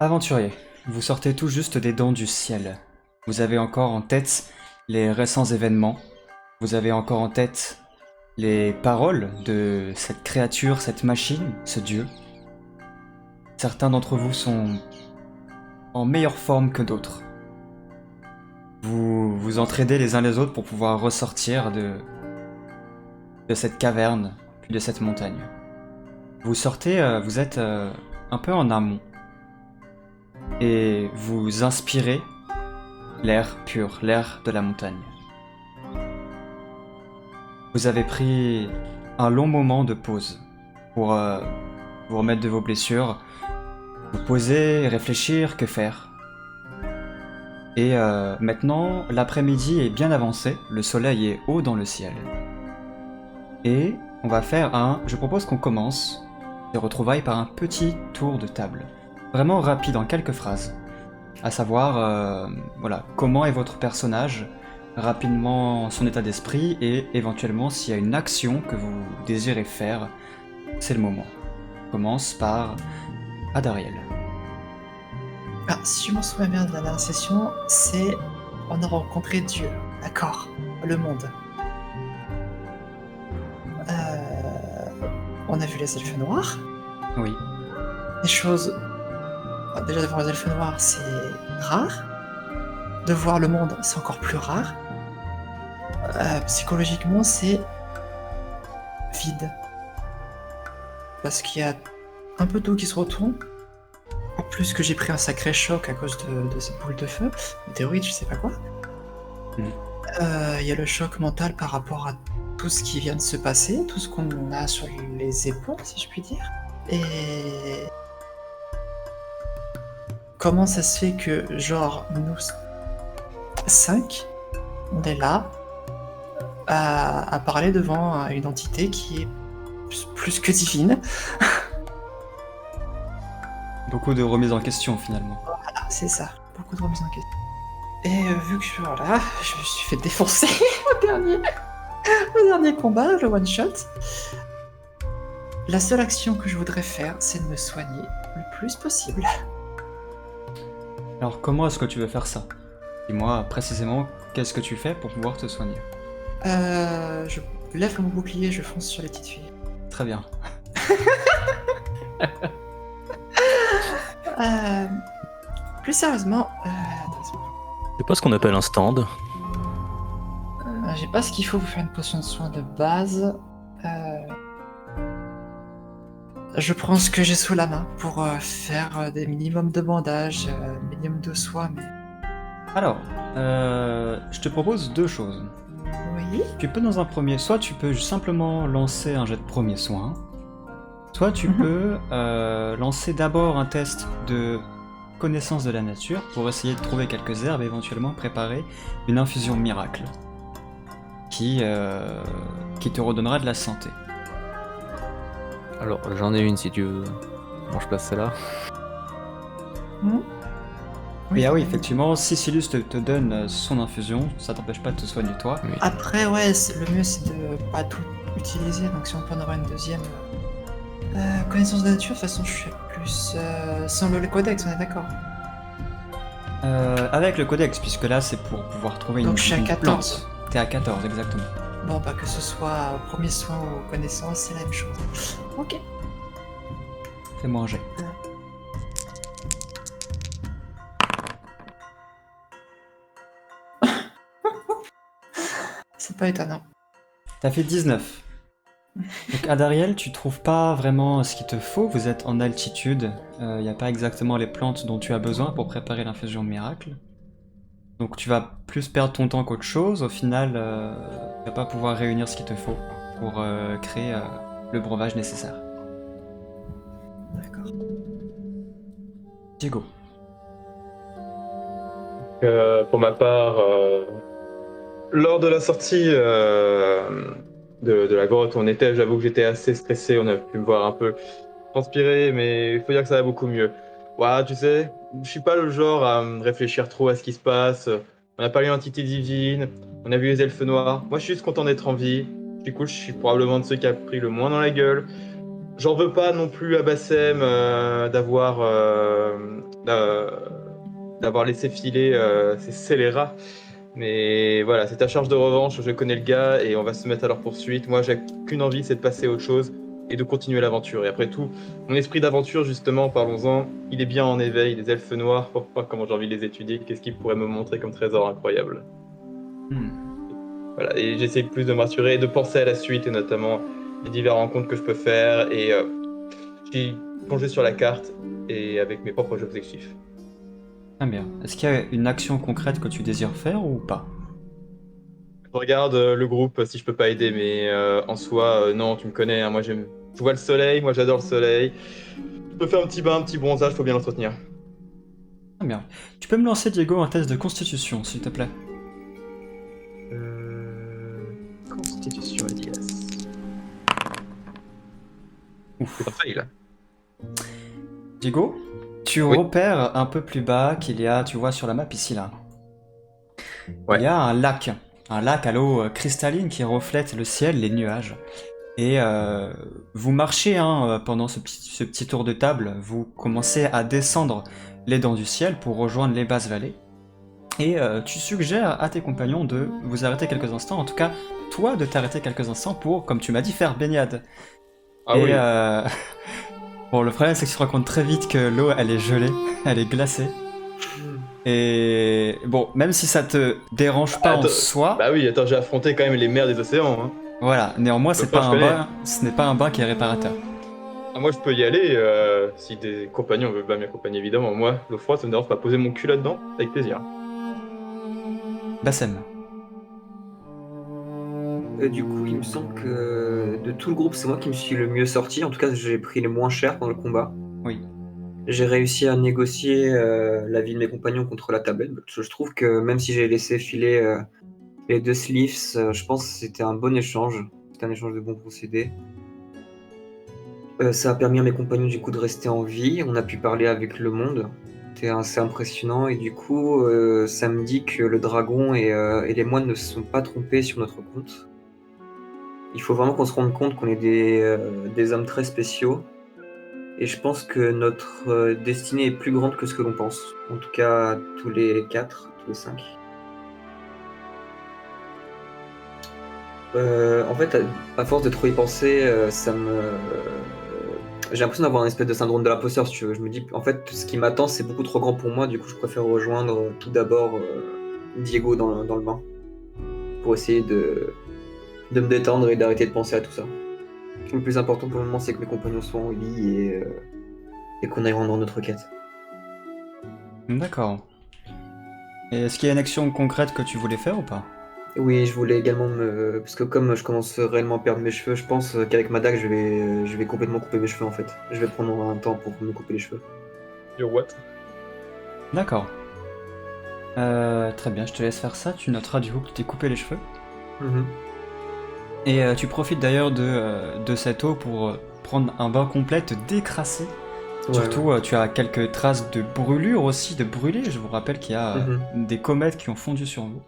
Aventurier, vous sortez tout juste des dents du ciel. Vous avez encore en tête les récents événements. Vous avez encore en tête les paroles de cette créature, cette machine, ce dieu. Certains d'entre vous sont en meilleure forme que d'autres. Vous vous entraidez les uns les autres pour pouvoir ressortir de cette caverne, puis de cette montagne. Vous sortez, vous êtes un peu en amont. Et vous inspirez l'air pur, l'air de la montagne. Vous avez pris un long moment de pause pour vous remettre de vos blessures, vous poser, réfléchir, que faire. Et maintenant, l'après-midi est bien avancé, le soleil est haut dans le ciel. Et on va faire je propose qu'on commence les retrouvailles par un petit tour de table. Vraiment rapide, en quelques phrases. À savoir, voilà, comment est votre personnage, rapidement son état d'esprit, et éventuellement s'il y a une action que vous désirez faire, c'est le moment. On commence par Adariel. Ah, si je m'en souviens bien de la dernière session, c'est on a rencontré Dieu, d'accord, le monde. On a vu les elfes noirs. Oui. Les choses. Déjà de voir les elfes noirs, c'est rare. De voir le monde, c'est encore plus rare. Psychologiquement, c'est vide. Parce qu'il y a un peu tout qui se retourne. En plus que j'ai pris un sacré choc à cause de cette boule de feu, météorite, je sais pas quoi. Il y a le choc mental par rapport à tout ce qui vient de se passer, tout ce qu'on a sur les épaules, si je puis dire. Et comment ça se fait que, genre, nous 5, on est là à parler devant une entité qui est plus que divine. Beaucoup de remises en question finalement. Voilà, c'est ça, beaucoup de remises en question. Et vu que voilà, je me suis fait défoncer au dernier combat, le one shot, la seule action que je voudrais faire, c'est de me soigner le plus possible. Alors comment est-ce que tu veux faire ça? Dis-moi précisément qu'est-ce que tu fais pour pouvoir te soigner. Je lève mon bouclier, je fonce sur les petites filles. Très bien. Plus sérieusement, C'est pas ce qu'on appelle un stand. j'ai pas ce qu'il faut pour faire une potion de soin de base. Je prends ce que j'ai sous la main pour faire des minimums de bandages, minimum de soins, mais... Alors, je te propose deux choses. Oui. Tu peux dans un premier, soit tu peux simplement lancer un jet de premier soin, soit tu peux lancer d'abord un test de connaissance de la nature pour essayer de trouver quelques herbes et éventuellement préparer une infusion miracle qui te redonnera de la santé. Alors, j'en ai une si tu veux. Bon, je place celle-là. Oui, oui, effectivement, si Silus te donne son infusion, ça t'empêche pas de te soigner toi. Oui. Après, ouais, le mieux c'est de pas tout utiliser, donc si on peut en avoir une deuxième. Connaissance de la nature, de toute façon, je suis plus sans le codex, on est d'accord. Avec le codex, puisque là c'est pour pouvoir trouver Donc je suis à une 14. plante. T'es à 14, exactement. Bon, bah que ce soit premier soin ou connaissance, c'est la même chose. Ok. Fais-moi un jet. C'est pas étonnant. T'as fait 19. Donc Adariel, tu trouves pas vraiment ce qu'il te faut, vous êtes en altitude, il n'y a pas exactement les plantes dont tu as besoin pour préparer l'infusion miracle. Donc tu vas plus perdre ton temps qu'autre chose, au final tu vas pas pouvoir réunir ce qu'il te faut pour créer le breuvage nécessaire. D'accord. Diego. Pour ma part, lors de la sortie de la grotte où on était, j'avoue que j'étais assez stressé, on a pu me voir un peu transpirer, mais il faut dire que ça va beaucoup mieux. Ouais, tu sais, je suis pas le genre à réfléchir trop à ce qui se passe. On n'a pas eu une entité divine, on a vu les elfes noirs. Moi, je suis juste content d'être en vie. Je suis cool, je suis probablement de ceux qui a pris le moins dans la gueule. j'en veux pas non plus à Bassem d'avoir laissé filer ces scélérats. Mais voilà, c'est ta charge de revanche, je connais le gars et on va se mettre à leur poursuite. Moi, j'ai qu'une envie, c'est de passer à autre chose et de continuer l'aventure. Et après tout, mon esprit d'aventure, justement, parlons-en, il est bien en éveil. Les elfes noirs, oh, oh, comment j'ai envie de les étudier, qu'est-ce qu'ils pourraient me montrer comme trésor incroyable. Hmm. Voilà, et j'essaie plus de me rassurer et de penser à la suite et notamment les diverses rencontres que je peux faire et j'ai plongé sur la carte et avec mes propres objectifs. Très bien. Est-ce qu'il y a une action concrète que tu désires faire ou pas? Je regarde le groupe si je peux pas aider, mais en soi, non, tu me connais, hein, moi j'aime. Je vois le soleil, moi j'adore le soleil. Je peux faire un petit bain, un petit bronzage, faut bien l'entretenir. Très bien. Tu peux me lancer, Diego, un test de constitution, s'il te plaît? Constitution, yes. Ouf. C'est pas fail. Diego, tu Oui. repères un peu plus bas qu'il y a, tu vois, sur la map ici, là. Ouais. Il y a un lac à l'eau cristalline qui reflète le ciel, les nuages. Et vous marchez pendant ce petit tour de table, vous commencez à descendre les dents du ciel pour rejoindre les basses vallées. Et tu suggères à tes compagnons de vous arrêter quelques instants, en tout cas, toi de t'arrêter quelques instants pour, comme tu m'as dit, faire baignade. Ah Et oui. bon, le problème c'est que tu te rends compte très vite que l'eau elle est gelée, elle est glacée. Et bon, même si ça te dérange pas en Attends, soi, Bah oui, attends, j'ai affronté quand même les mers des océans. Hein. voilà, néanmoins Le froid, je connais. ce n'est pas un bain qui est réparateur. Ah, moi je peux y aller si des compagnons veulent pas m'accompagner évidemment. Moi, l'eau froide, ça me dérange pas. Poser mon cul là-dedans, avec plaisir. Bassem. Du coup, il me semble que de tout le groupe, c'est moi qui me suis le mieux sorti. En tout cas, j'ai pris les moins chers dans le combat. Oui. J'ai réussi à négocier la vie de mes compagnons contre la tablette. Je trouve que même si j'ai laissé filer les 2 sleeves, je pense que c'était un bon échange. C'était un échange de bons procédés. Ça a permis à mes compagnons du coup de rester en vie. On a pu parler avec le monde. C'était assez impressionnant et du coup, ça me dit que le dragon et les moines ne se sont pas trompés sur notre compte. Il faut vraiment qu'on se rende compte qu'on est des hommes très spéciaux. Et je pense que notre destinée est plus grande que ce que l'on pense. En tout cas, tous les 4, tous les 5. En fait, à force de trop y penser, j'ai l'impression d'avoir un espèce de syndrome de l'imposteur, si tu veux. Je me dis, en fait, ce qui m'attend, c'est beaucoup trop grand pour moi. Du coup, je préfère rejoindre tout d'abord Diego dans le bain. Pour essayer de me détendre et d'arrêter de penser à tout ça. Le plus important pour le moment, c'est que mes compagnons soient en vie et qu'on aille rendre notre quête. D'accord. Et est-ce qu'il y a une action concrète que tu voulais faire ou pas? Oui, je voulais également parce que comme je commence réellement à perdre mes cheveux, je pense qu'avec ma dague, je vais complètement couper mes cheveux en fait. Je vais prendre un temps pour me couper les cheveux. Your what? D'accord. Très bien, je te laisse faire ça. Tu noteras du coup que tu t'es coupé les cheveux. Mhm. Et tu profites d'ailleurs de cette eau pour prendre un bain complet, te décrasser. Ouais, Surtout, ouais. tu as quelques traces de brûlure aussi, de brûlé. Je vous rappelle qu'il y a Mhm. des comètes qui ont fondu sur vous.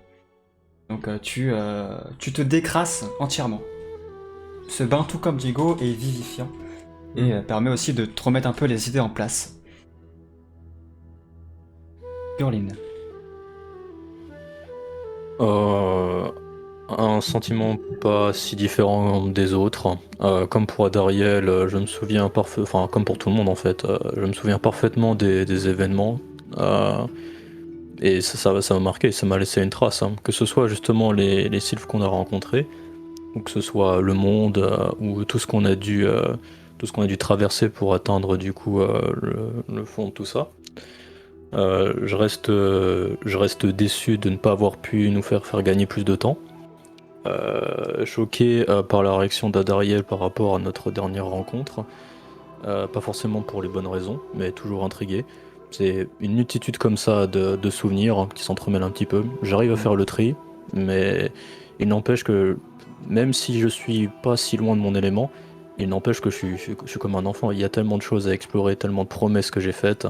Donc tu te décrasses entièrement. Ce bain, tout comme Diego, est vivifiant et permet aussi de te remettre un peu les idées en place. Hurline. Un sentiment pas si différent des autres. Comme pour Adariel, je me souviens enfin comme pour tout le monde en fait, je me souviens parfaitement des événements. Et ça m'a marqué, ça m'a laissé une trace. Hein. Que ce soit justement les sylphes qu'on a rencontrés, ou que ce soit le monde, ou tout ce qu'on a dû traverser pour atteindre du coup le fond de tout ça. Je reste déçu de ne pas avoir pu nous faire gagner plus de temps. Choqué par la réaction d'Adariel par rapport à notre dernière rencontre. Pas forcément pour les bonnes raisons, mais toujours intrigué. C'est une multitude comme ça de souvenirs qui s'entremêlent un petit peu. J'arrive à faire le tri, mais il n'empêche que, même si je suis pas si loin de mon élément, il n'empêche que je suis comme un enfant. Il y a tellement de choses à explorer, tellement de promesses que j'ai faites.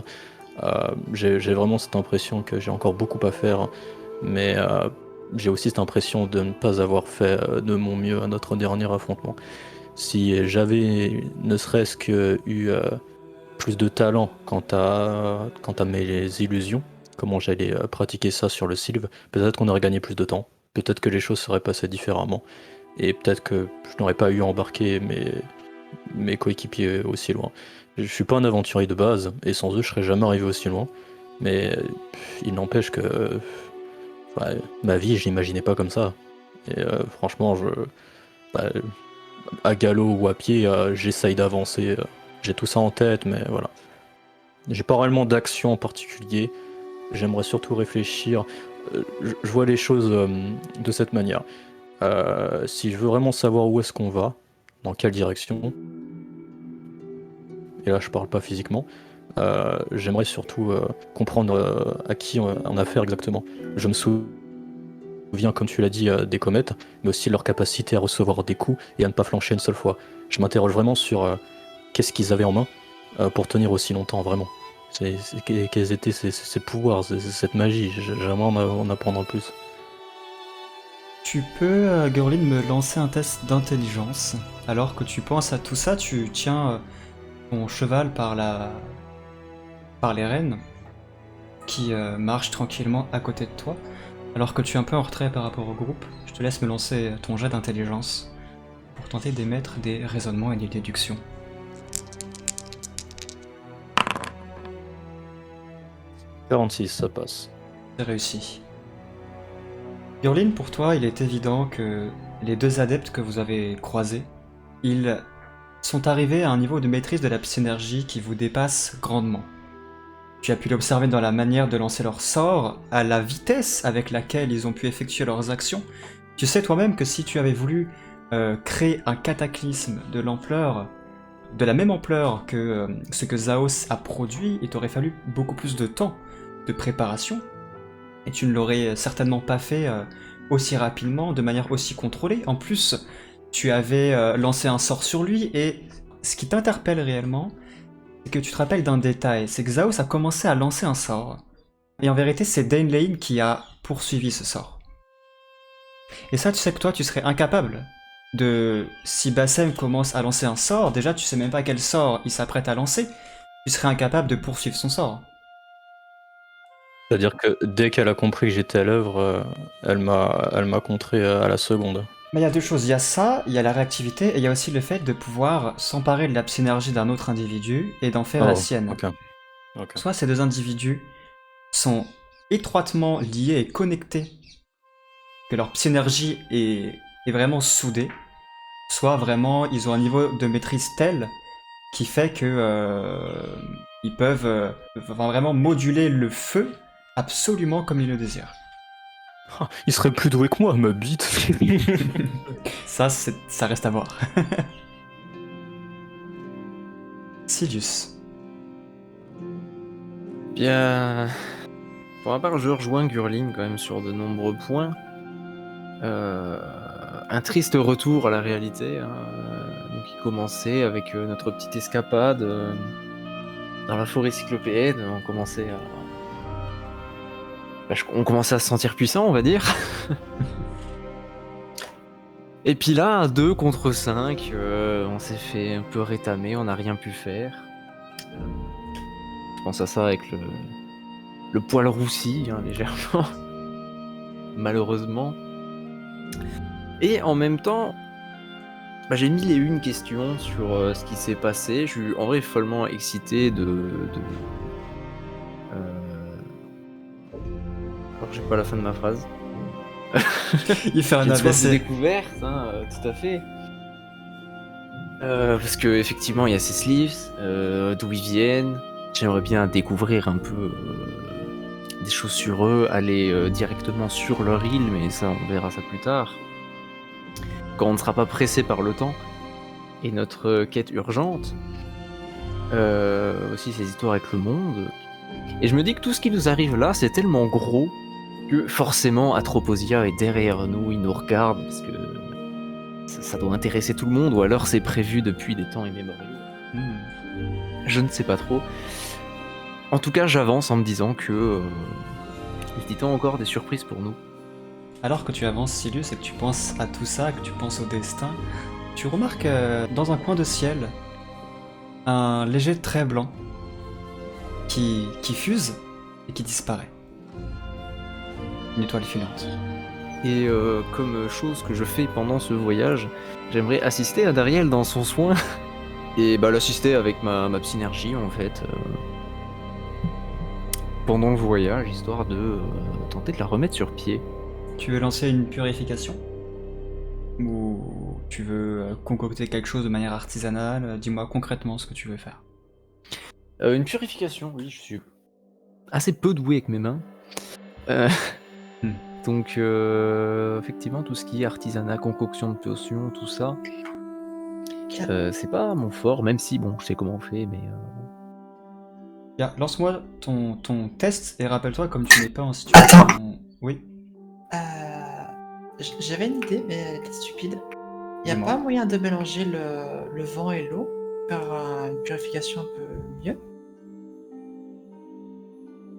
J'ai vraiment cette impression que j'ai encore beaucoup à faire, mais j'ai aussi cette impression de ne pas avoir fait de mon mieux à notre dernier affrontement. Si j'avais ne serait-ce que eu plus de talent quant à mes illusions, comment j'allais pratiquer ça sur le Sylve, peut-être qu'on aurait gagné plus de temps, peut-être que les choses seraient passées différemment, et peut-être que je n'aurais pas eu à embarquer mes coéquipiers aussi loin. Je suis pas un aventurier de base, et sans eux je serais jamais arrivé aussi loin, mais il n'empêche que ma vie je l'imaginais pas comme ça. Et franchement, bah, à galop ou à pied, j'essaye d'avancer, j'ai tout ça en tête, mais voilà. J'ai pas réellement d'action en particulier, j'aimerais surtout réfléchir. Je vois les choses de cette manière. Si je veux vraiment savoir où est-ce qu'on va, dans quelle direction, et là je parle pas physiquement, j'aimerais surtout comprendre à qui on a affaire exactement. Je me souviens, comme tu l'as dit, des comètes, mais aussi leur capacité à recevoir des coups et à ne pas flancher une seule fois. Je m'interroge vraiment sur qu'est-ce qu'ils avaient en main pour tenir aussi longtemps, vraiment. Quels étaient ces pouvoirs, cette magie. J'aimerais en apprendre plus. Tu peux, Gurlin, me lancer un test d'intelligence. Alors que tu penses à tout ça, tu tiens ton cheval par les rênes, qui marche tranquillement à côté de toi. Alors que tu es un peu en retrait par rapport au groupe, je te laisse me lancer ton jet d'intelligence pour tenter d'émettre des raisonnements et des déductions. 46, ça passe. C'est réussi. Gurlin, pour toi, il est évident que les deux adeptes que vous avez croisés, ils sont arrivés à un niveau de maîtrise de la psynergie qui vous dépasse grandement. Tu as pu l'observer dans la manière de lancer leurs sorts, à la vitesse avec laquelle ils ont pu effectuer leurs actions. Tu sais toi-même que si tu avais voulu créer un cataclysme de l'ampleur, de la même ampleur que ce que Zaos a produit, il t'aurait fallu beaucoup plus de temps de préparation, et tu ne l'aurais certainement pas fait aussi rapidement, de manière aussi contrôlée. En plus, tu avais lancé un sort sur lui, et ce qui t'interpelle réellement, c'est que tu te rappelles d'un détail, c'est que Zaos a commencé à lancer un sort, et en vérité c'est Dane Lane qui a poursuivi ce sort. Et ça, tu sais que toi, tu serais incapable de... Si Bassem commence à lancer un sort, déjà tu sais même pas quel sort il s'apprête à lancer, tu serais incapable de poursuivre son sort. C'est-à-dire que dès qu'elle a compris que j'étais à l'œuvre, elle m'a contré à la seconde. Mais il y a deux choses, il y a ça, il y a la réactivité, et il y a aussi le fait de pouvoir s'emparer de la psynergie d'un autre individu et d'en faire la sienne. Ok. Soit ces deux individus sont étroitement liés et connectés, que leur psynergie est vraiment soudée, soit vraiment ils ont un niveau de maîtrise tel qui fait que ils peuvent vraiment moduler le feu absolument comme ils le désirent. Ah, il serait plus doué que moi, ma bite. Ça reste à voir. Silius. Bien. Pour ma part, je rejoins Gurlin quand même sur de nombreux points. Un triste retour à la réalité, hein, qui commençait avec notre petite escapade dans la forêt cyclopéenne. On commençait à se sentir puissant, on va dire. Et puis là, un 2 contre 5, on s'est fait un peu rétamer, on n'a rien pu faire. Je pense à ça avec le poil roussi, hein, légèrement. Malheureusement. Et en même temps, j'ai mille et une questions sur ce qui s'est passé. Je suis en vrai follement excité Alors j'ai pas la fin de ma phrase. Il fait un J'ai une soif de AVC. découverte, hein, tout à fait. Parce que effectivement il y a ces sleeves, d'où ils viennent. J'aimerais bien découvrir un peu des choses sur eux, aller directement sur leur île, mais ça on verra ça plus tard. Quand on ne sera pas pressé par le temps et notre quête urgente. Aussi ces histoires avec le monde. Et je me dis que tout ce qui nous arrive là, c'est tellement gros que forcément Atroposia est derrière nous, il nous regarde parce que ça doit intéresser tout le monde, ou alors c'est prévu depuis des temps immémoriaux. Je ne sais pas trop. En tout cas, j'avance en me disant que il y a encore des surprises pour nous. Alors que tu avances, Silius, et que tu penses à tout ça, que tu penses au destin, Tu remarques dans un coin de ciel un léger trait blanc qui fuse et qui disparaît. Une étoile filante. Et comme chose que je fais pendant ce voyage, j'aimerais assister à Dariel dans son soin. Et bah l'assister avec ma psynergie en fait. Pendant le voyage, histoire de tenter de la remettre sur pied. Tu veux lancer une purification? Ou tu veux concocter quelque chose de manière artisanale? Dis-moi concrètement ce que tu veux faire. Une purification, oui, je suis assez peu doué avec mes mains. Donc effectivement, tout ce qui est artisanat, concoction de potions, tout ça, c'est pas mon fort, même si bon, je sais comment on fait, mais... Bien, lance-moi ton test et rappelle-toi comme tu n'es pas en situation... Attends. Oui. J'avais une idée, mais elle était stupide. Il n'y a Dis-moi. pas moyen de mélanger le vent et l'eau par une purification un peu mieux?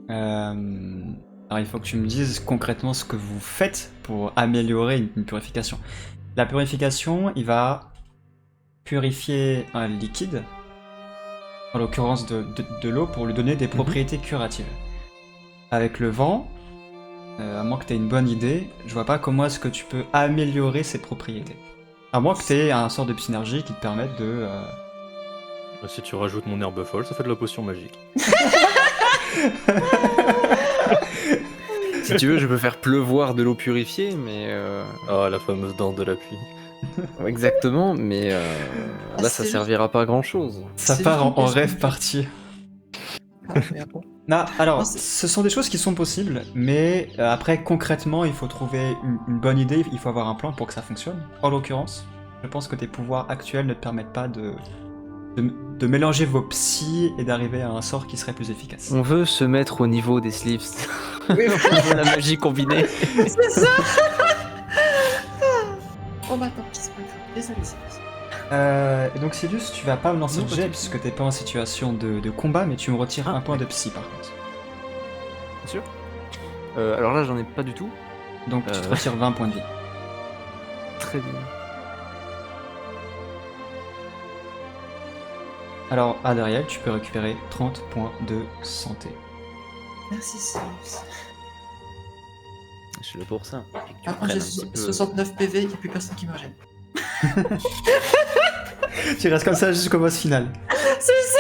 Alors il faut que tu me dises concrètement ce que vous faites pour améliorer une purification. La purification, il va purifier un liquide, en l'occurrence de l'eau, pour lui donner des propriétés curatives. Avec le vent, à moins que tu aies une bonne idée, je vois pas comment est-ce que tu peux améliorer ses propriétés. À moins que tu aies un sort de synergie qui te permette de... Si tu rajoutes mon herbe folle, ça fait de la potion magique. Si tu veux, je peux faire pleuvoir de l'eau purifiée, mais... Ah, la fameuse danse de la pluie. Exactement, mais là, ça c'est servira pas à grand-chose. Ça C'est part juste une en question rêve de- parti. Mais bon. Non, alors, Non, c'est- ce sont des choses qui sont possibles, mais après, concrètement, il faut trouver une bonne idée, il faut avoir un plan pour que ça fonctionne. En l'occurrence, je pense que tes pouvoirs actuels ne te permettent pas de mélanger vos psys et d'arriver à un sort qui serait plus efficace. On veut se mettre au niveau des sleeves. Oui, La magie combinée. c'est ça. Oh bah tant pis, c'est pas grave. Désolé, c'est pas ça. Et donc, Silius, tu vas pas me lancer Non, le pas jet de puisque t'es pas en situation de combat, mais tu me retires un point de psy par contre. Bien sûr. Alors là, j'en ai pas du tout. Donc, tu te retires 20 points de vie. Très bien. Alors, Adariel, tu peux récupérer 30 points de santé. Merci, Sirius. Je suis là pour ça. Par contre, j'ai 69 PV, il n'y a plus personne qui me rejette. Tu restes comme ça jusqu'au boss final. C'est ça.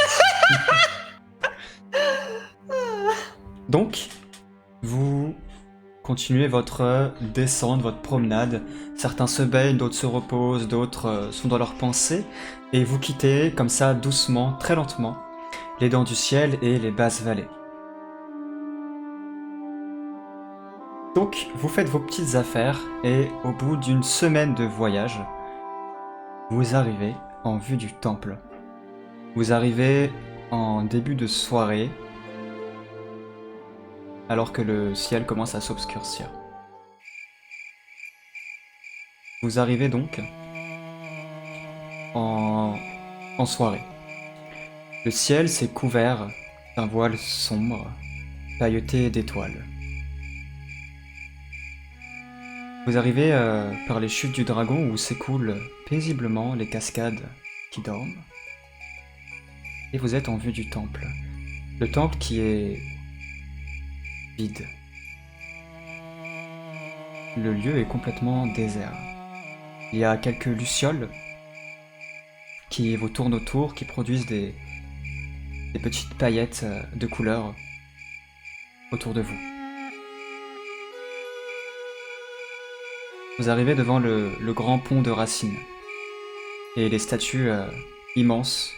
Donc, vous continuez votre descente, votre promenade. Certains se baignent, d'autres se reposent, d'autres sont dans leurs pensées. Et vous quittez comme ça, doucement, très lentement, les dents du ciel et les basses vallées. Donc, vous faites vos petites affaires et au bout d'une semaine de voyage, vous arrivez en vue du temple. Vous arrivez en début de soirée, alors que le ciel commence à s'obscurcir. Vous arrivez donc en soirée. Le ciel s'est couvert d'un voile sombre, pailleté d'étoiles. Vous arrivez par les chutes du dragon où s'écoulent paisiblement les cascades qui dorment. Et vous êtes en vue du temple. Le temple qui est vide. Le lieu est complètement désert. Il y a quelques lucioles qui vous tournent autour, qui produisent des petites paillettes de couleurs autour de vous. Vous arrivez devant le grand pont de Racine et les statues immenses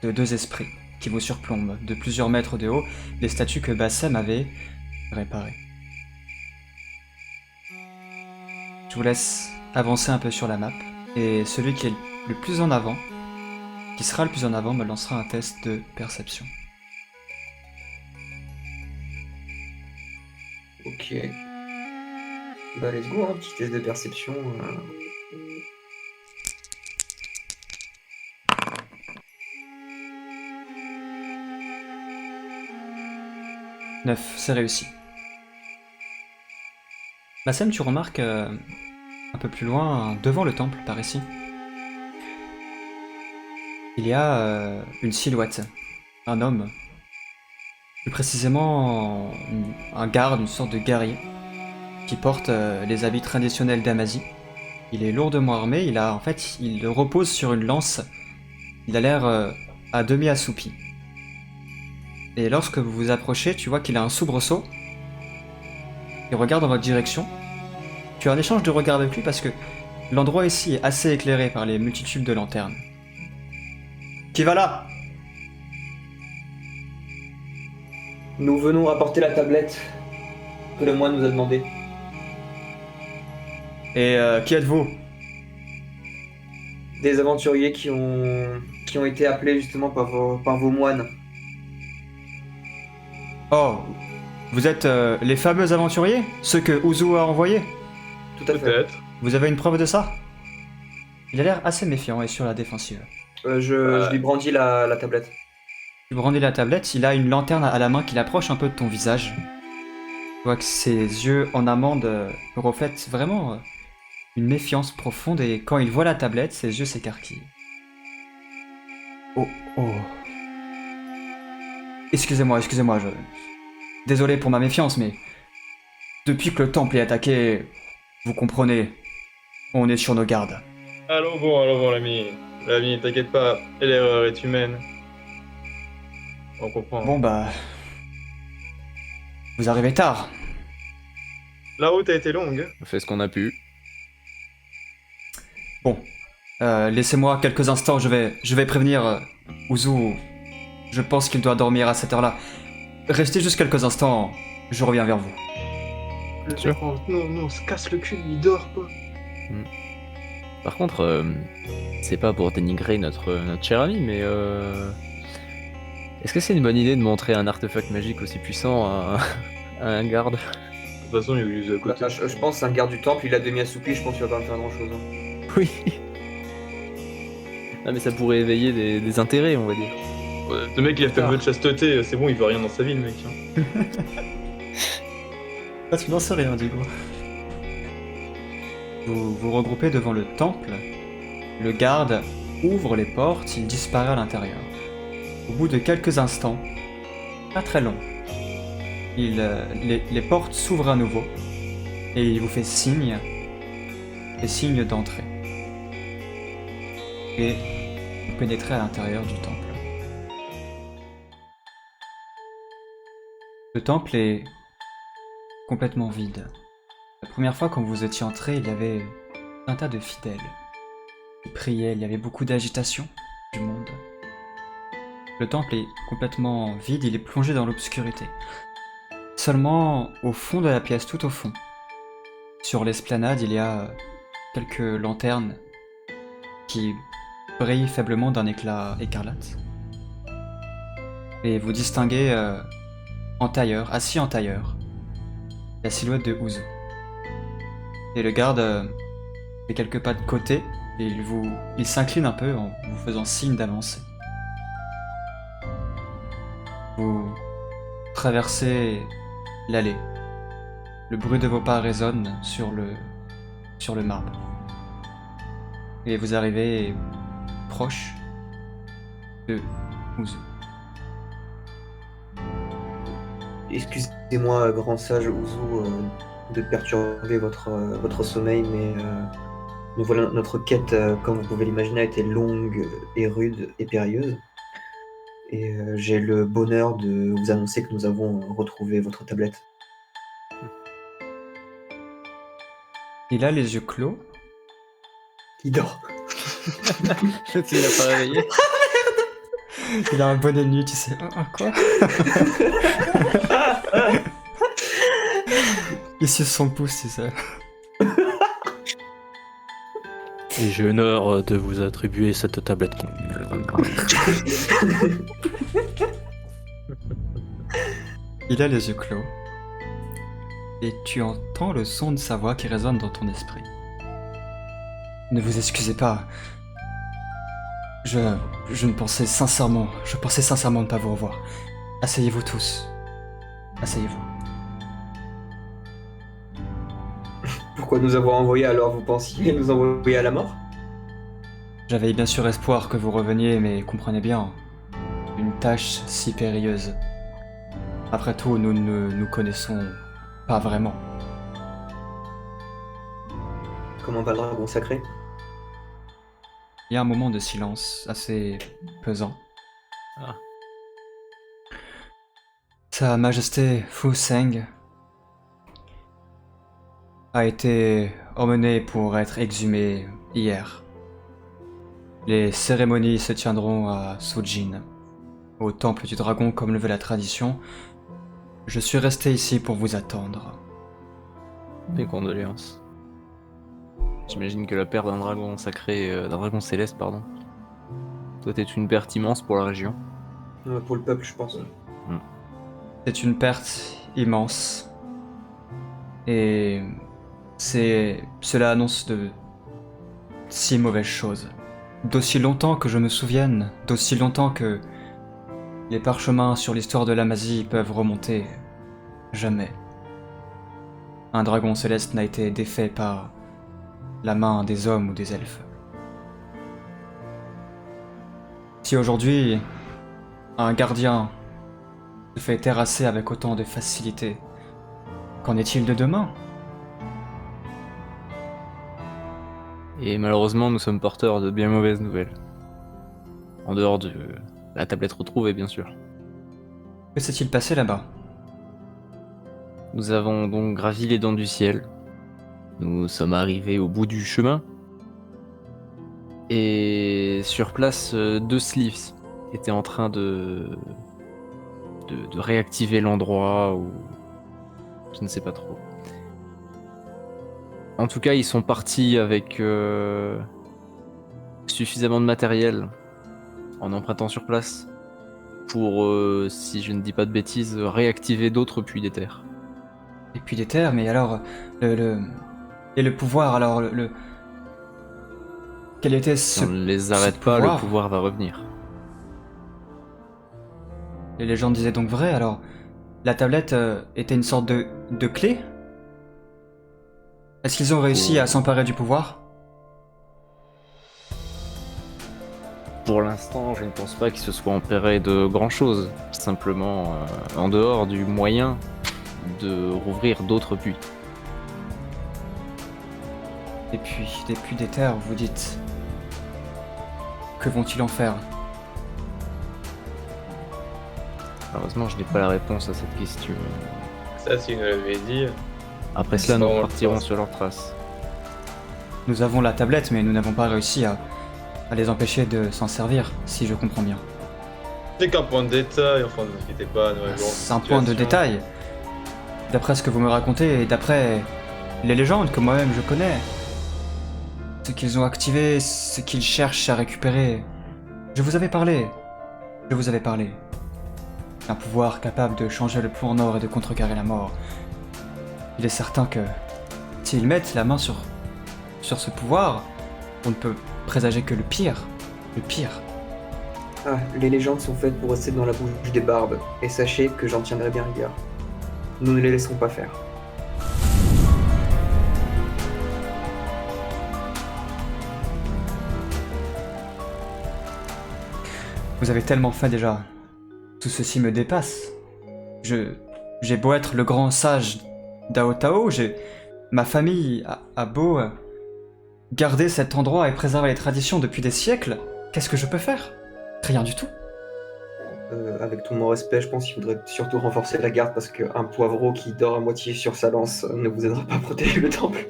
de deux esprits qui vous surplombent de plusieurs mètres de haut, les statues que Bassem avait réparées. Je vous laisse avancer un peu sur la map, et celui qui est le plus en avant, qui sera le plus en avant, me lancera un test de perception. Ok. Bah let's go, un petit test de perception. 9, c'est réussi. Bassem, tu remarques un peu plus loin, devant le temple, par ici, il y a une silhouette, un homme, plus précisément un garde, une sorte de guerrier, qui porte les habits traditionnels d'Amazie. Il est lourdement armé, il repose sur une lance, il a l'air à demi assoupi. Et lorsque vous vous approchez, tu vois qu'il a un soubresaut, il regarde dans votre direction. Tu as un échange de regards avec lui parce que l'endroit ici est assez éclairé par les multitudes de lanternes. Qui va là? Nous venons rapporter la tablette que le moine nous a demandé. Et qui êtes-vous? Des aventuriers qui ont été appelés justement par vos moines. Oh, vous êtes les fameux aventuriers? Ceux que Uzu a envoyés? Tout à fait. Peut-être. Vous avez une preuve de ça? Il a l'air assez méfiant et sur la défensive. Je lui brandis la tablette. Tu brandis la tablette, il a une lanterne à la main qui l'approche un peu de ton visage. Tu vois que ses yeux en amande reflètent vraiment une méfiance profonde et quand il voit la tablette, ses yeux s'écarquillent. Oh. Excusez-moi, Désolé pour ma méfiance, mais depuis que le temple est attaqué, vous comprenez, on est sur nos gardes. Allons bon, l'ami. L'ami, t'inquiète pas, l'erreur est humaine. On comprend. Bon bah... Vous arrivez tard. La route a été longue. On fait ce qu'on a pu. Bon, laissez-moi quelques instants, je vais prévenir Uzu. Je pense qu'il doit dormir à cette heure-là. Restez juste quelques instants, je reviens vers vous. Sûr. Non, on se casse le cul, il dort pas. Par contre, c'est pas pour dénigrer notre cher ami, mais est-ce que c'est une bonne idée de montrer un artefact magique aussi puissant à un garde? De toute façon, il est à côté. Je pense que c'est un garde du temple, il a demi-assoupi, je pense qu'il va pas me faire grand-chose. Oui. Ah, mais ça pourrait éveiller des intérêts, on va dire. Ouais, le mec, il a fait vœu de chasteté, c'est bon, il veut rien dans sa vie, le mec. Hein. Ah, tu n'en sais rien du coup. Vous vous regroupez devant le temple. Le garde ouvre les portes, il disparaît à l'intérieur. Au bout de quelques instants, pas très long, les portes s'ouvrent à nouveau et il vous fait signe d'entrée. Et vous pénétrez à l'intérieur du temple. Le temple est complètement vide. La première fois quand vous étiez entré, il y avait un tas de fidèles qui priaient, il y avait beaucoup d'agitation du monde. Le temple est complètement vide, il est plongé dans l'obscurité. Seulement au fond de la pièce, tout au fond, sur l'esplanade, il y a quelques lanternes qui brillent faiblement d'un éclat écarlate. Et vous distinguez assis en tailleur, la silhouette de Uzu. Et le garde fait quelques pas de côté et il s'incline un peu en vous faisant signe d'avancer. Vous traversez l'allée. Le bruit de vos pas résonne sur le marbre. Et vous arrivez proche de Uzu. Excusez-moi, grand sage Uzu, de perturber votre sommeil, mais voilà, notre quête, comme vous pouvez l'imaginer, a été longue et rude et périlleuse. Et j'ai le bonheur de vous annoncer que nous avons retrouvé votre tablette. Il a les yeux clos. Il dort. Tu l'as pas réveillé? Il a un bonnet de nuit, tu sais. Quoi? Il suce son pouce, tu sais. Et j'ai l'honneur de vous attribuer cette tablette. Il a les yeux clos. Et tu entends le son de sa voix qui résonne dans ton esprit. Ne vous excusez pas. Je pensais sincèrement ne pas vous revoir. Asseyez-vous tous. Asseyez-vous. Pourquoi nous avoir envoyés alors? Vous pensiez nous envoyer à la mort? J'avais bien sûr espoir que vous reveniez, mais comprenez bien, une tâche si périlleuse. Après tout, nous ne nous connaissons pas vraiment. Comment va le dragon sacré? Il y a un moment de silence assez pesant. Ah. Sa Majesté Fu Seng a été emmenée pour être exhumée hier. Les cérémonies se tiendront à Sujin, au temple du dragon comme le veut la tradition. Je suis resté ici pour vous attendre. Mes condoléances. J'imagine que la perte d'un dragon sacré, d'un dragon céleste, pardon, doit être une perte immense pour la région. Pour le peuple, je pense. C'est une perte immense. Et cela annonce de si mauvaises choses. D'aussi longtemps que je me souvienne, d'aussi longtemps que les parchemins sur l'histoire de l'Amazie peuvent remonter, jamais un dragon céleste n'a été défait par la main des hommes ou des elfes. Si aujourd'hui, un gardien se fait terrasser avec autant de facilité, qu'en est-il de demain? Et malheureusement, nous sommes porteurs de bien mauvaises nouvelles. En dehors de la tablette retrouvée, bien sûr. Que s'est-il passé là-bas? Nous avons donc gravi les dents du ciel. Nous sommes arrivés au bout du chemin. Et sur place, 2 sleeves étaient en train de réactiver l'endroit, ou je ne sais pas trop. En tout cas, ils sont partis avec suffisamment de matériel en empruntant sur place pour, si je ne dis pas de bêtises, réactiver d'autres puits d'éther. Et puis des terres, mais alors, et le pouvoir, alors, quel était Si on ce... ne les ce arrête pas, pouvoir le pouvoir va revenir. Les légendes disaient donc vrai, alors, la tablette était une sorte de clé? Est-ce qu'ils ont réussi à s'emparer du pouvoir? Pour l'instant, je ne pense pas qu'ils se soient emparés de grand-chose. Simplement, en dehors du moyen de rouvrir d'autres puits. Et puis, des puits d'éther, vous dites... Que vont-ils en faire? Malheureusement, je n'ai pas la réponse à cette question. Ça, si nous l'avait dit. Après cela, Non, nous on le partirons pense. sur leurs traces. Nous avons la tablette, mais nous n'avons pas réussi à les empêcher de s'en servir, si je comprends bien. C'est qu'un point de détail, enfin, ne vous inquiétez pas, nous réglons C'est la un point de situation. détail. D'après ce que vous me racontez et d'après les légendes que moi-même je connais, ce qu'ils ont activé, ce qu'ils cherchent à récupérer. Je vous avais parlé. Je vous avais parlé. Un pouvoir capable de changer le plomb en or et de contrecarrer la mort. Il est certain que s'ils mettent la main sur ce pouvoir, on ne peut présager que le pire. Le pire. Ah, les légendes sont faites pour rester dans la bouche des barbes, et sachez que j'en tiendrai bien rigueur. Nous ne les laisserons pas faire. Vous avez tellement fait déjà. Tout ceci me dépasse. J'ai beau être le grand sage d'Ao Tao, ma famille a beau garder cet endroit et préserver les traditions depuis des siècles. Qu'est-ce que je peux faire? Rien du tout. Avec tout mon respect, je pense qu'il faudrait surtout renforcer la garde parce qu'un poivreau qui dort à moitié sur sa lance ne vous aidera pas à protéger le temple.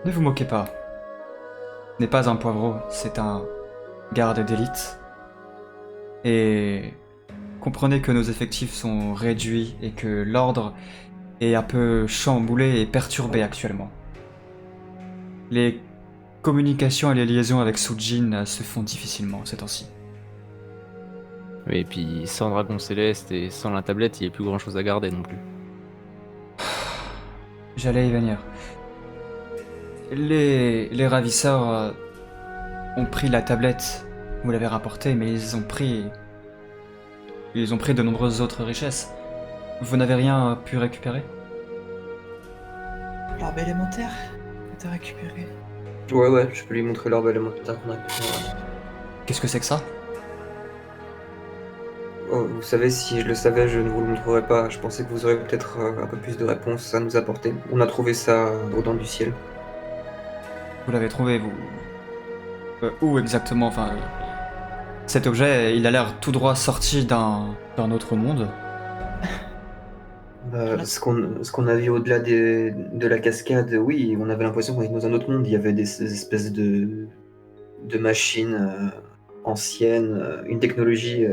Ne vous moquez pas. Ce n'est pas un poivreau, c'est un garde d'élite. Et comprenez que nos effectifs sont réduits et que l'ordre est un peu chamboulé et perturbé actuellement. Les communications et les liaisons avec Sujin se font difficilement ces temps-ci. Oui, et puis sans dragon céleste et sans la tablette, il n'y a plus grand chose à garder non plus. J'allais y venir. Les ravisseurs ont pris la tablette, vous l'avez rapportée, mais ils ont pris de nombreuses autres richesses. Vous n'avez rien pu récupérer? L'arbre élémentaire que t'as récupéré. Ouais, je peux lui montrer l'orbe élémentaire qu'on a pu faire. Qu'est-ce que c'est que ça? Oh, vous savez, si je le savais, je ne vous le montrerais pas. Je pensais que vous auriez peut-être un peu plus de réponses à nous apporter. On a trouvé ça au dents du ciel. Vous l'avez trouvé, vous... où exactement? Enfin, cet objet, il a l'air tout droit sorti d'un autre monde. Ce qu'on a vu au-delà de la cascade, oui, on avait l'impression qu'on était dans un autre monde. Il y avait des espèces de machines anciennes, une technologie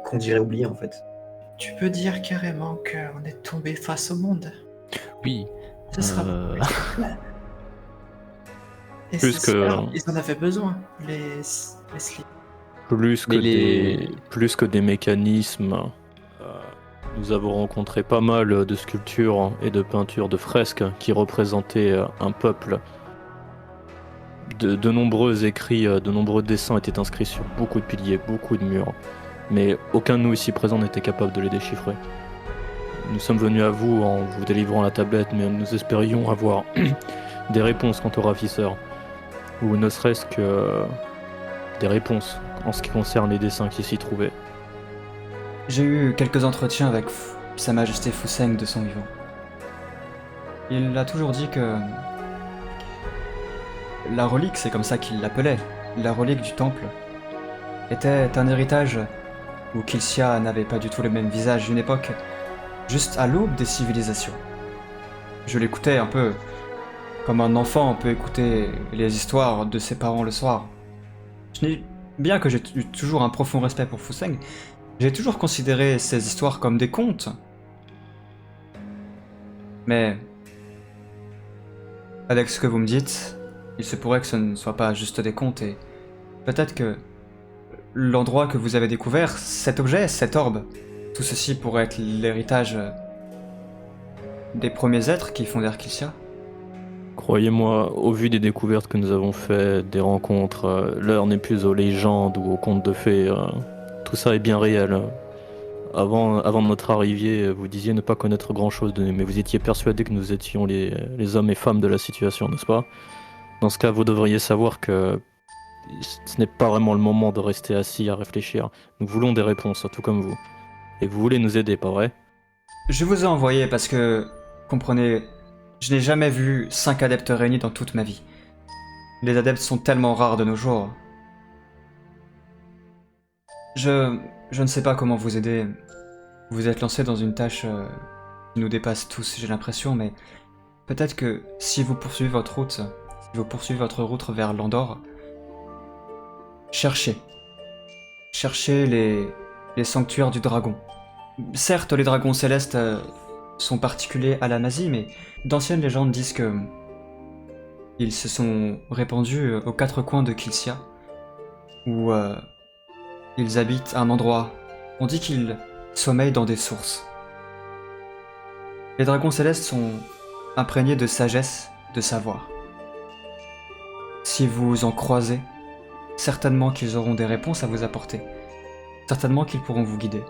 qu'on dirait oubliée en fait. Tu peux dire carrément qu'on est tombé face au monde. Oui. Ce sera Et Plus c'est que- sûr, ils en avaient besoin, les slips. Plus que, Mais plus que des mécanismes, nous avons rencontré pas mal de sculptures et de peintures, de fresques qui représentaient un peuple. De nombreux écrits, de nombreux dessins étaient inscrits sur beaucoup de piliers, beaucoup de murs. Mais aucun de nous ici présents n'était capable de les déchiffrer. Nous sommes venus à vous en vous délivrant la tablette, mais nous espérions avoir des réponses quant aux ravisseurs. Ou ne serait-ce que des réponses en ce qui concerne les dessins qui s'y trouvaient. J'ai eu quelques entretiens avec Sa Majesté Fuseng de son vivant. Il a toujours dit que la relique, c'est comme ça qu'il l'appelait, la relique du temple, était un héritage où Kilcia n'avait pas du tout le même visage d'une époque, juste à l'aube des civilisations. Je l'écoutais un peu comme un enfant peut écouter les histoires de ses parents le soir. Bien que j'ai eu toujours un profond respect pour Fuseng, j'ai toujours considéré ces histoires comme des contes. Mais avec ce que vous me dites, il se pourrait que ce ne soit pas juste des contes et peut-être que l'endroit que vous avez découvert, cet objet, cette orbe, tout ceci pourrait être l'héritage des premiers êtres qui fondèrent Kilcia. Croyez-moi, au vu des découvertes que nous avons faites, des rencontres, l'heure n'est plus aux légendes ou aux contes de fées. Tout ça est bien réel. Avant notre arrivée, vous disiez ne pas connaître grand-chose de nous, mais vous étiez persuadés que nous étions les hommes et femmes de la situation, n'est-ce pas? Dans ce cas, vous devriez savoir que ce n'est pas vraiment le moment de rester assis à réfléchir. Nous voulons des réponses, tout comme vous. Et vous voulez nous aider, pas vrai? Je vous ai envoyé parce que, comprenez, je n'ai jamais vu 5 adeptes réunis dans toute ma vie. Les adeptes sont tellement rares de nos jours. Je ne sais pas comment vous aider. Vous êtes lancé dans une tâche qui nous dépasse tous, j'ai l'impression, mais peut-être que si vous poursuivez votre route, vers l'Andorre, cherchez les sanctuaires du dragon. Certes, les dragons célestes sont particuliers à la magie, mais d'anciennes légendes disent que ils se sont répandus aux 4 coins de Kilcia, où ils habitent un endroit. On dit qu'ils sommeillent dans des sources. Les dragons célestes sont imprégnés de sagesse, de savoir. Si vous en croisez, certainement qu'ils auront des réponses à vous apporter. Certainement qu'ils pourront vous guider.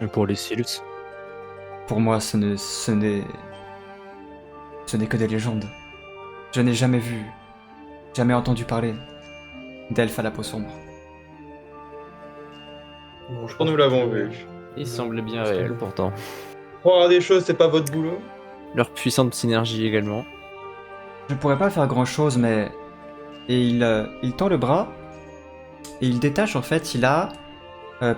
Et pour les Silus? Pour moi, ce n'est que des légendes. Je n'ai jamais vu, jamais entendu parler d'elfes à la peau sombre. Bon, je Nous pense l'avons que- vu. il semble bien réel pourtant. Croire à des choses, c'est pas votre boulot. Leur puissante synergie également. Je pourrais pas faire grand chose, mais. Et il tend le bras, et il détache en fait, il a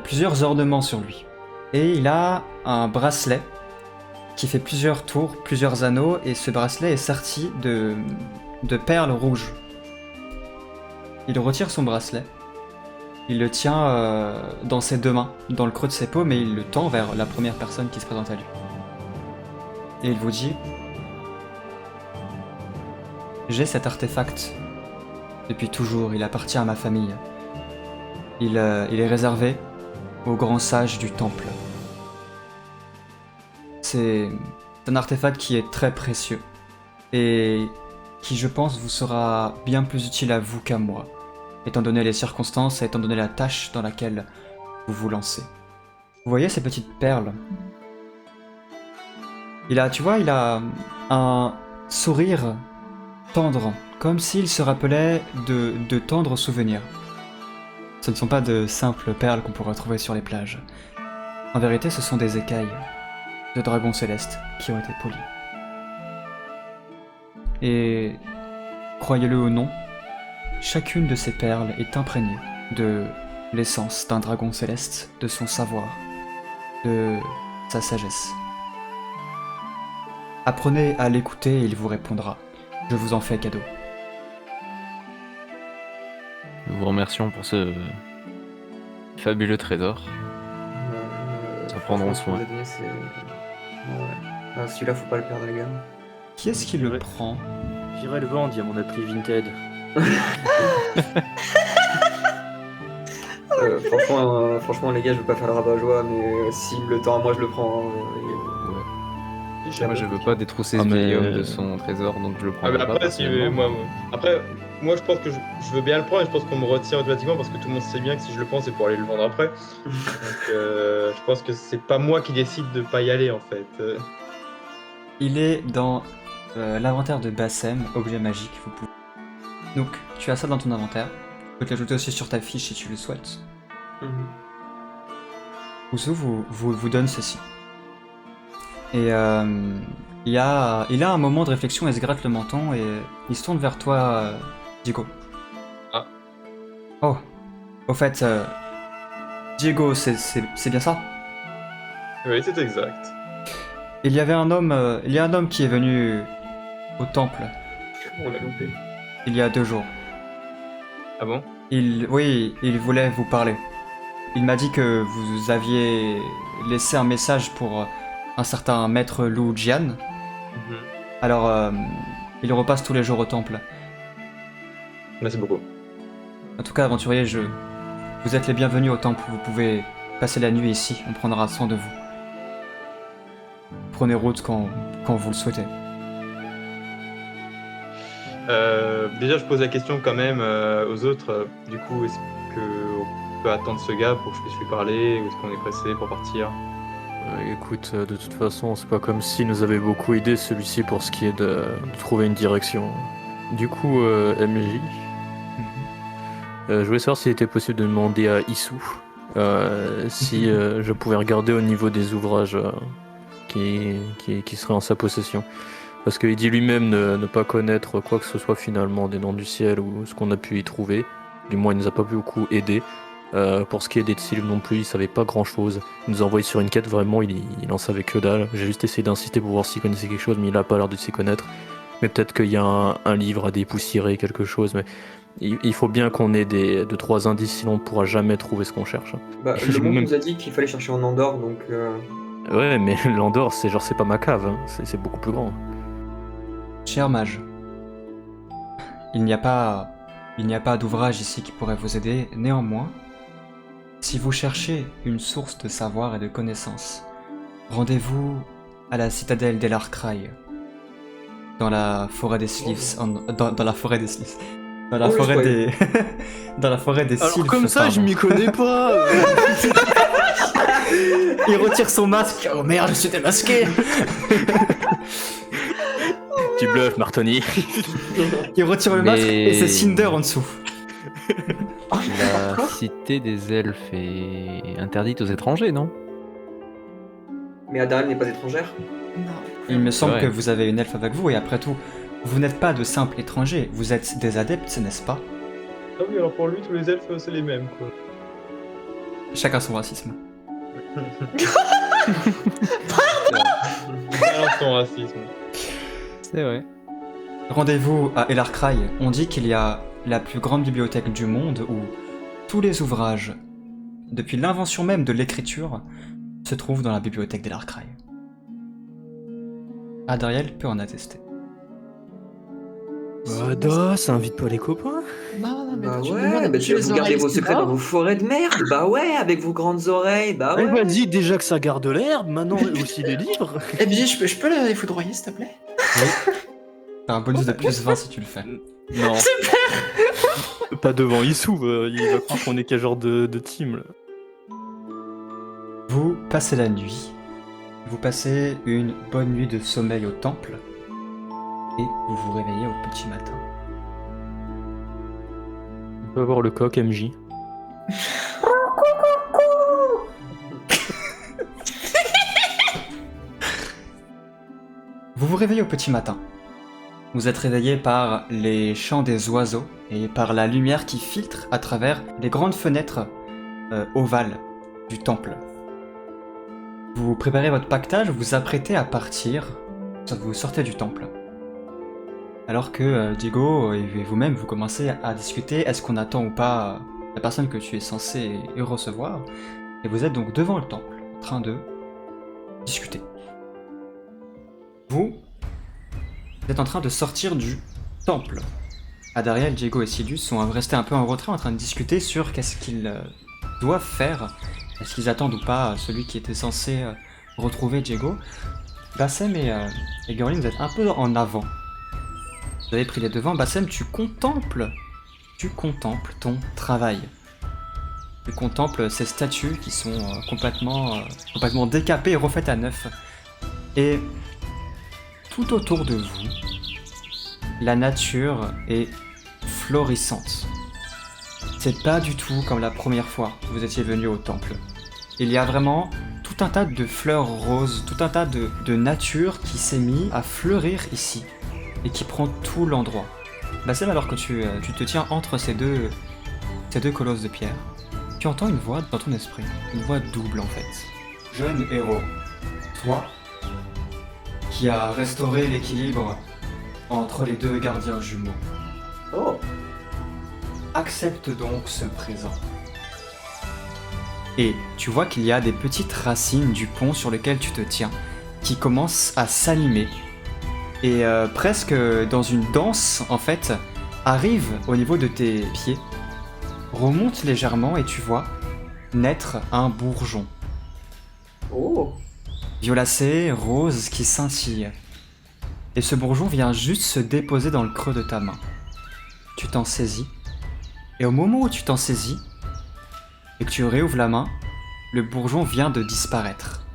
plusieurs ornements sur lui. Et il a un bracelet qui fait plusieurs tours, plusieurs anneaux, et ce bracelet est serti de perles rouges. Il retire son bracelet, il le tient dans ses 2 mains, dans le creux de ses paumes, mais il le tend vers la première personne qui se présente à lui. Et il vous dit: j'ai cet artefact. Depuis toujours, il appartient à ma famille. Il est réservé aux grands sages du temple. C'est un artefact qui est très précieux et qui, je pense, vous sera bien plus utile à vous qu'à moi, étant donné les circonstances et étant donné la tâche dans laquelle vous vous lancez. Vous voyez ces petites perles? Il a un sourire tendres, comme s'ils se rappelaient de tendres souvenirs. Ce ne sont pas de simples perles qu'on pourrait trouver sur les plages. En vérité, ce sont des écailles de dragons célestes qui ont été polies. Et, croyez-le ou non, chacune de ces perles est imprégnée de l'essence d'un dragon céleste, de son savoir, de sa sagesse. Apprenez à l'écouter et il vous répondra. Je vous en fais cadeau. Nous vous remercions pour ce fabuleux trésor. Ça prendront franchement, soin. ce que vous avez donné, c'est- Ouais. Ah, celui-là, faut pas le perdre, les gars. Qui est-ce qui le Ouais. prend? J'irai le vendre, il y a mon appli Vinted. Franchement, les gars, je veux pas faire le rabat-joie, mais s'il me le tend à moi, je le prends. Hein, Moi, je veux pas détrousser Ah, ce mais- vieil homme de son trésor, donc je le prends Ah, mais pas après, si, personnellement. moi, je pense que je veux bien le prendre et je pense qu'on me retire automatiquement parce que tout le monde sait bien que si je le prends, c'est pour aller le vendre après. Donc, je pense que c'est pas moi qui décide de pas y aller en fait. Il est dans l'inventaire de Bassem, objet magique. Vous pouvez... Donc, tu as ça dans ton inventaire. Tu peux te l'ajouter aussi sur ta fiche si tu le souhaites. Mhm. Ouzou vous donne ceci. Et il a un moment de réflexion et se gratte le menton et il se tourne vers toi, Diego. Ah. Oh, au fait, Diego, c'est bien ça? Oui, c'est exact. Il y a un homme qui est venu au temple On l'a loupé. il y a 2 jours. Ah bon? Il voulait vous parler. Il m'a dit que vous aviez laissé un message pour un certain maître Lu Jian. Mhm. Alors, il repasse tous les jours au temple. Merci beaucoup. En tout cas, aventurier, vous êtes les bienvenus au temple. Vous pouvez passer la nuit ici. On prendra soin de vous. Prenez route quand vous le souhaitez. Déjà, je pose la question quand même aux autres. Du coup, est-ce qu'on peut attendre ce gars pour que je puisse lui parler ou est-ce qu'on est pressé pour partir? Écoute, de toute façon, c'est pas comme s'il nous avait beaucoup aidé celui-ci pour ce qui est de trouver une direction. Du coup, MJ, je voulais savoir s'il était possible de demander à Issou si je pouvais regarder au niveau des ouvrages qui seraient en sa possession. Parce qu'il dit lui-même ne pas connaître quoi que ce soit finalement des Dents du Ciel ou ce qu'on a pu y trouver. Du moins, il nous a pas beaucoup aidé. Pour ce qui est des Tsilum non plus, il savait pas grand-chose. Il nous a envoyé sur une quête, vraiment, il en savait que dalle. J'ai juste essayé d'insister pour voir s'il connaissait quelque chose, mais il a pas l'air de s'y connaître. Mais peut-être qu'il y a un livre à dépoussiérer, quelque chose, mais il faut bien qu'on ait 2-3 indices, sinon on pourra jamais trouver ce qu'on cherche. Bah, Je le monde même- nous a dit qu'il fallait chercher en Andorre, donc. Ouais, mais l'Andorre, c'est pas ma cave, hein. C'est beaucoup plus grand. Cher mage, il n'y a pas d'ouvrage ici qui pourrait vous aider. Néanmoins, si vous cherchez une source de savoir et de connaissances, rendez-vous à la citadelle d'Elarkraï, dans la forêt des Sylphs, dans la forêt des Sylphs, dans la Oh, le forêt spoil. des, dans la forêt des Sylphs. pardon. m'y connais pas. Il retire son masque. Oh merde, je suis démasqué. Tu bluffes, Martoni. Il retire le masque Mais- et c'est Cinder en dessous. La cité des elfes est interdite aux étrangers, non? Mais Adariel n'est pas étrangère. Non. Il me semble Ouais. que vous avez une elfe avec vous et après tout, vous n'êtes pas de simples étrangers, vous êtes des adeptes, n'est-ce pas? Ah oui, alors pour lui, tous les elfes, c'est les mêmes quoi. Chacun son racisme. Balance ton racisme. C'est vrai. Rendez-vous à Elarkraï. On dit qu'il y a la plus grande bibliothèque du monde où tous les ouvrages, depuis l'invention même de l'écriture, se trouvent dans la bibliothèque d'Elarkraï. Adariel peut en attester. Ça invite pas les copains. Non, mais Bah tu ouais, demandes à bah boucher les vous gardez oreilles, vos c'est secrets pas dans vos forêts de merde. Bah ouais, avec vos grandes oreilles. Bah ouais. Vas-y, déjà que ça garde l'herbe, maintenant aussi les livres. Eh bien, je peux les foudroyer, s'il te plaît? T'as un bonus de plus 20 si tu le fais. Non. Pas devant Issou, il va croire qu'on est quel genre de team là. Vous passez la nuit. Vous passez une bonne nuit de sommeil au temple. et vous vous réveillez au petit matin. On peut avoir le coq MJ. Vous vous réveillez au petit matin. Vous êtes réveillé par les chants des oiseaux et par la lumière qui filtre à travers les grandes fenêtres ovales du temple. Vous préparez votre pactage, vous vous apprêtez à partir, vous sortez du temple. Alors que Diego et vous-même vous commencez à discuter, est-ce qu'on attend ou pas la personne que tu es censé recevoir, et vous êtes donc devant le temple, en train de discuter. Vous êtes en train de sortir du temple. Adariel, Diego et Sidus sont restés un peu en retrait en train de discuter sur qu'est-ce qu'ils doivent faire. Est-ce qu'ils attendent ou pas celui qui était censé retrouver Diego. Bassem et Gurlin, vous êtes un peu en avant. Vous avez pris les devants. Bassem, tu contemples ton travail. Tu contemples ces statues qui sont complètement décapées et refaites à neuf. Et tout autour de vous, la nature est florissante. C'est pas du tout comme la première fois que vous étiez venu au temple. Il y a vraiment tout un tas de fleurs roses, tout un tas de nature qui s'est mis à fleurir ici et qui prend tout l'endroit. Bassem, alors que tu te tiens entre ces deux colosses de pierre, tu entends une voix dans ton esprit, une voix double en fait. Jeune héros, toi qui as restauré l'équilibre entre les deux gardiens jumeaux, Oh, accepte donc ce présent. Et tu vois qu'il y a des petites racines du pont sur lequel tu te tiens qui commencent à s'animer et presque dans une danse en fait arrive au niveau de tes pieds, remonte légèrement et tu vois naître un bourgeon oh, violacé, rose qui scintille. Et ce bourgeon vient juste se déposer dans le creux de ta main. Tu t'en saisis. Et au moment où tu t'en saisis, et que tu réouvres la main, le bourgeon vient de disparaître.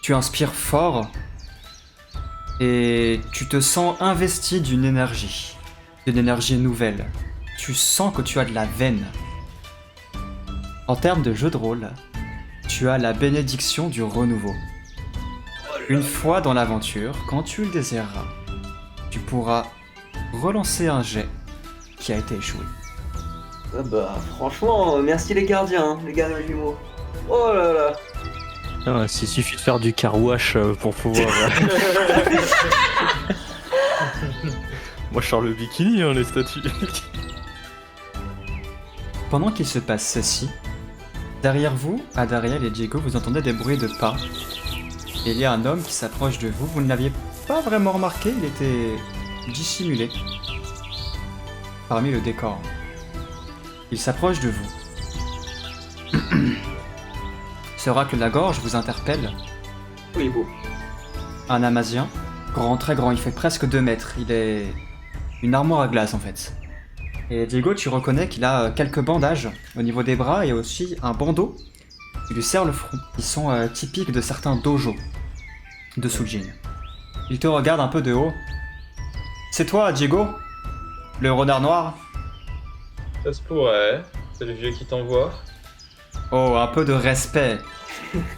Tu inspires fort, et tu te sens investi d'une énergie nouvelle. Tu sens que tu as de la veine. En termes de jeu de rôle, tu as la bénédiction du renouveau. Une fois dans l'aventure, quand tu le désireras, tu pourras relancer un jet qui a été échoué. ah bah franchement, merci les gardiens jumeaux. Oh là là. Ah, s'il suffit de faire du car wash pour pouvoir. Moi, je sors le bikini, hein, les statues. Pendant qu'il se passe ceci, derrière vous, Adariel et Diego, vous entendez des bruits de pas. Et il y a un homme qui s'approche de vous. Vous ne l'aviez pas vraiment remarqué, il était dissimulé parmi le décor. Il s'approche de vous. Ce racle de la gorge vous interpelle. Oui, beau. Un Amazien, grand, très grand, il fait presque 2 mètres. Il est une armoire à glace en fait. Et Diego, tu reconnais qu'il a quelques bandages au niveau des bras et aussi un bandeau qui lui serre le front. Ils sont typiques de certains dojos de Suljin. Il te regarde un peu de haut. C'est toi, Diego? Le renard noir? Ça se pourrait. C'est le vieux qui t'envoie. Oh, un peu de respect.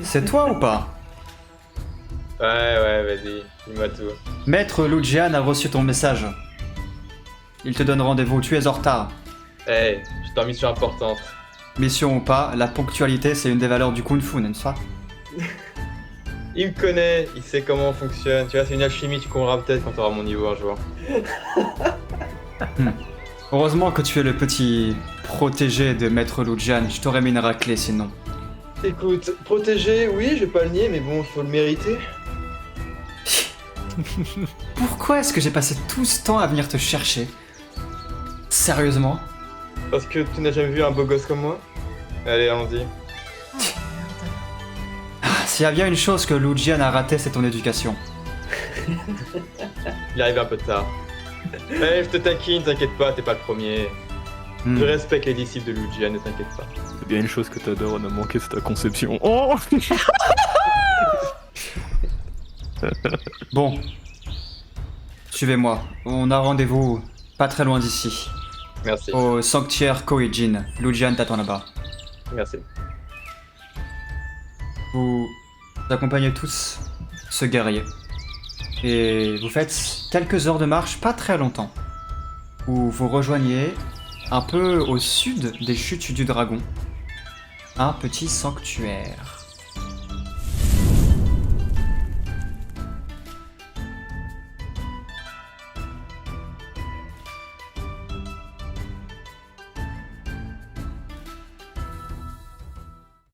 C'est toi ou pas? Ouais, vas-y, dis-moi tout. Maître Lujian a reçu ton message. Il te donne rendez-vous, tu es en retard. Hey, je suis en mission importante. Mission ou pas, la ponctualité c'est une des valeurs du Kung Fu, n'est-ce pas? Il me connaît, il sait comment on fonctionne. Tu vois, c'est une alchimie, tu comprendras peut-être quand tu auras mon niveau un jour. Heureusement que tu es le petit protégé de Maître Lujian, je t'aurais mis une raclée sinon. Écoute, protégé, oui, je vais pas le nier, mais bon, faut le mériter. Pourquoi est-ce que j'ai passé tout ce temps à venir te chercher? Sérieusement? Parce que tu n'as jamais vu un beau gosse comme moi? Allez, allons-y. S'il y a bien une chose que Lujian a raté, c'est ton éducation. Il arrive un peu tard. Hey, je te taquine, t'inquiète pas, t'es pas le premier. Hmm. Je respecte les disciples de Lujian, ne t'inquiète pas. C'est bien une chose que t'adores, on a manqué, c'est ta conception. Oh. Bon, suivez-moi. On a rendez-vous pas très loin d'ici. Merci. Au sanctuaire Koijin. Lujian t'attend là-bas. Merci. Vous accompagnez tous ce guerrier. Et vous faites quelques heures de marche, pas très longtemps, où vous rejoignez, un peu au sud des chutes du dragon, un petit sanctuaire.